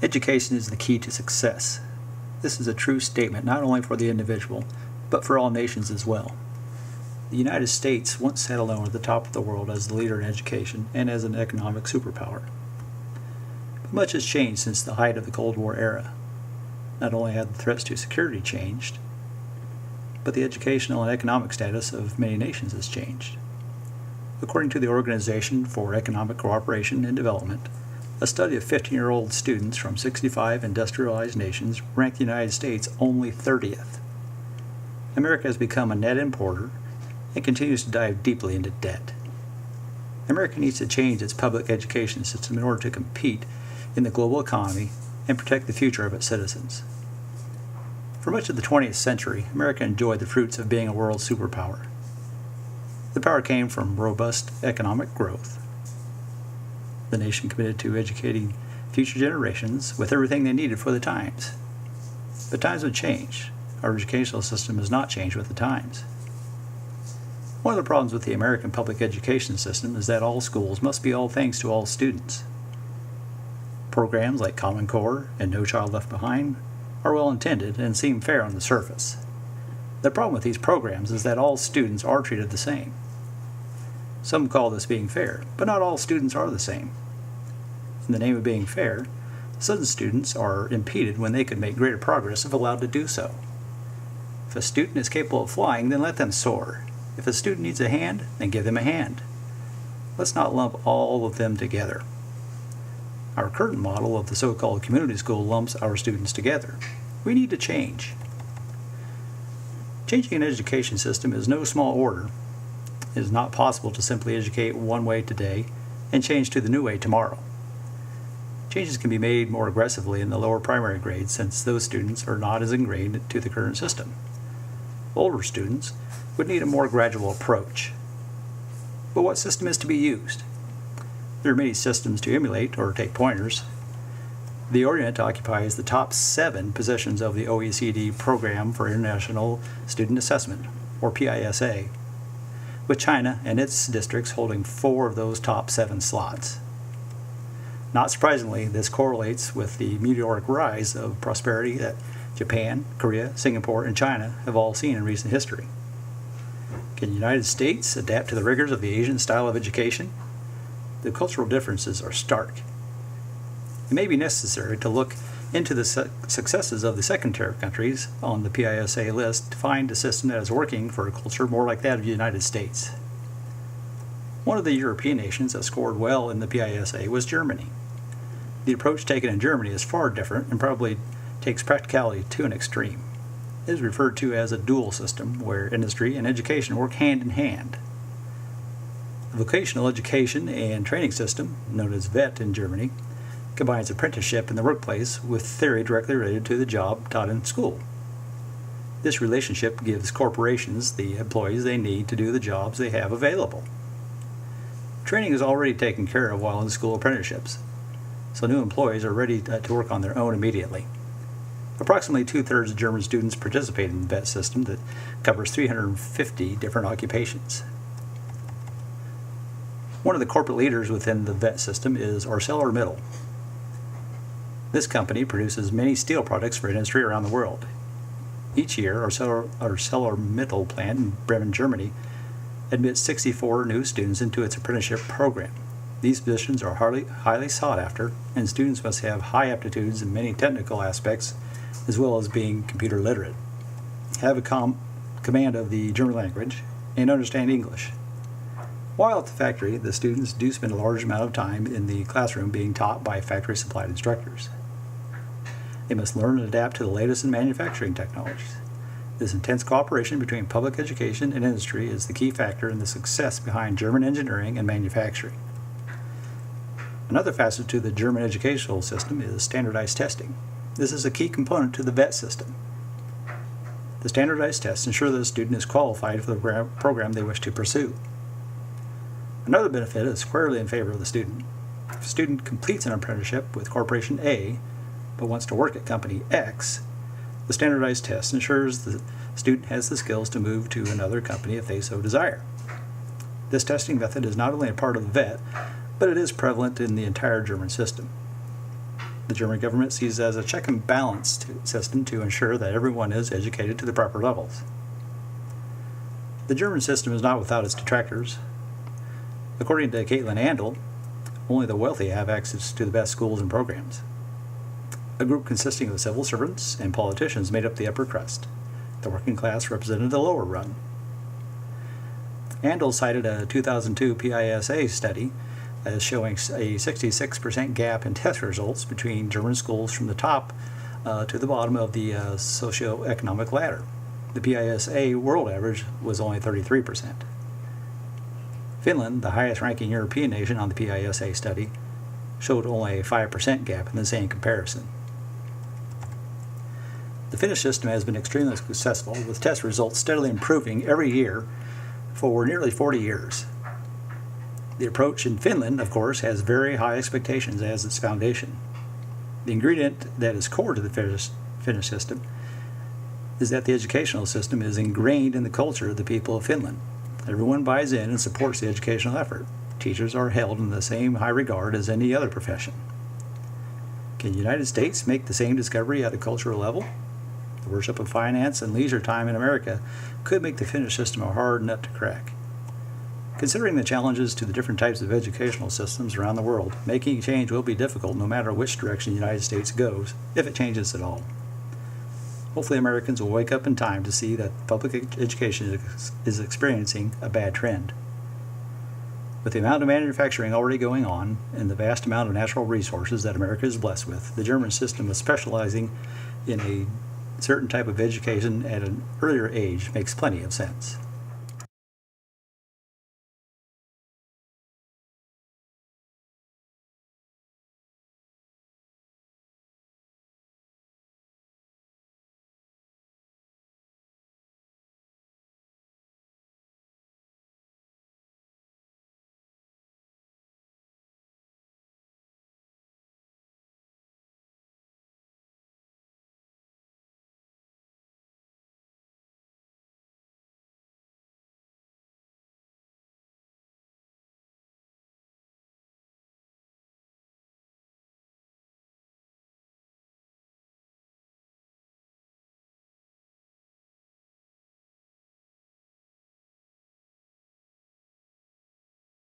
Education is the key to success. This is a true statement not only for the individual, but for all nations as well. The United States once sat alone at the top of the world as the leader in education and as an economic superpower. But much has changed since the height of the Cold War era. Not only have the threats to security changed, but the educational and economic status of many nations has changed. According to the Organization for Economic Cooperation and Development, a study of 15-year-old students from 65 industrialized nations ranked the United States only 30th. America has become a net importer and continues to dive deeply into debt. America needs to change its public education system in order to compete in the global economy and protect the future of its citizens. For much of the 20th century, America enjoyed the fruits of being a world superpower. The power came from robust economic growth. The nation committed to educating future generations with everything they needed for the times. But times have changed. Our educational system has not changed with the times. One of the problems with the American public education system is that all schools must be all things to all students. Programs like Common Core and No Child Left Behind are well intended and seem fair on the surface. The problem with these programs is that all students are treated the same. Some call this being fair, but not all students are the same. In the name of being fair, some students are impeded when they could make greater progress if allowed to do so. If a student is capable of flying, then let them soar. If a student needs a hand, then give them a hand. Let's not lump all of them together. Our current model of the so-called community school lumps our students together. We need to change. Changing an education system is no small order. It is not possible to simply educate one way today and change to the new way tomorrow. Changes can be made more aggressively in the lower primary grades since those students are not as ingrained to the current system. Older students would need a more gradual approach. But what system is to be used? There are many systems to emulate or take pointers. The Orient occupies the top 7 positions of the OECD Program for International Student Assessment, or PISA, with China and its districts holding 4 of those top 7 slots. Not surprisingly, this correlates with the meteoric rise of prosperity that Japan, Korea, Singapore, and China have all seen in recent history. Can the United States adapt to the rigors of the Asian style of education? The cultural differences are stark. It may be necessary to look into the successes of the second-tier countries on the PISA list to find a system that is working for a culture more like that of the United States. One of the European nations that scored well in the PISA was Germany. The approach taken in Germany is far different and probably takes practicality to an extreme. It is referred to as a dual system, where industry and education work hand in hand. The vocational education and training system, known as VET in Germany, combines apprenticeship in the workplace with theory directly related to the job taught in school. This relationship gives corporations the employees they need to do the jobs they have available. Training is already taken care of while in school apprenticeships, so new employees are ready to work on their own immediately. Approximately 2/3 of German students participate in the VET system that covers 350 different occupations. One of the corporate leaders within the VET system is ArcelorMittal. This company produces many steel products for industry around the world. Each year, ArcelorMittal plant in Bremen, Germany, admits 64 new students into its apprenticeship program. These positions are highly sought after, and students must have high aptitudes in many technical aspects, as well as being computer literate, have a command of the German language, and understand English. While at the factory, the students do spend a large amount of time in the classroom being taught by factory-supplied instructors. They must learn and adapt to the latest in manufacturing technologies. This intense cooperation between public education and industry is the key factor in the success behind German engineering and manufacturing. Another facet to the German educational system is standardized testing. This is a key component to the VET system. The standardized tests ensure that a student is qualified for the program they wish to pursue. Another benefit is squarely in favor of the student. If a student completes an apprenticeship with Corporation A but wants to work at Company X, the standardized test ensures the student has the skills to move to another company if they so desire. This testing method is not only a part of the VET, but it is prevalent in the entire German system. The German government sees it as a check and balance system to ensure that everyone is educated to the proper levels. The German system is not without its detractors. According to Caitlin Andel, only the wealthy have access to the best schools and programs. A group consisting of civil servants and politicians made up the upper crust. The working class represented the lower rung. Andel cited a 2002 PISA study as showing a 66% gap in test results between German schools from the top to the bottom of the socioeconomic ladder. The PISA world average was only 33%. Finland, the highest-ranking European nation on the PISA study, showed only a 5% gap in the same comparison. The Finnish system has been extremely successful, with test results steadily improving every year for nearly 40 years. The approach in Finland, of course, has very high expectations as its foundation. The ingredient that is core to the Finnish system is that the educational system is ingrained in the culture of the people of Finland. Everyone buys in and supports the educational effort. Teachers are held in the same high regard as any other profession. Can the United States make the same discovery at a cultural level? The worship of finance and leisure time in America could make the Finnish system a hard nut to crack. Considering the challenges to the different types of educational systems around the world, making a change will be difficult no matter which direction the United States goes, if it changes at all. Hopefully Americans will wake up in time to see that public education is experiencing a bad trend. With the amount of manufacturing already going on and the vast amount of natural resources that America is blessed with, the German system of specializing in a certain type of education at an earlier age makes plenty of sense.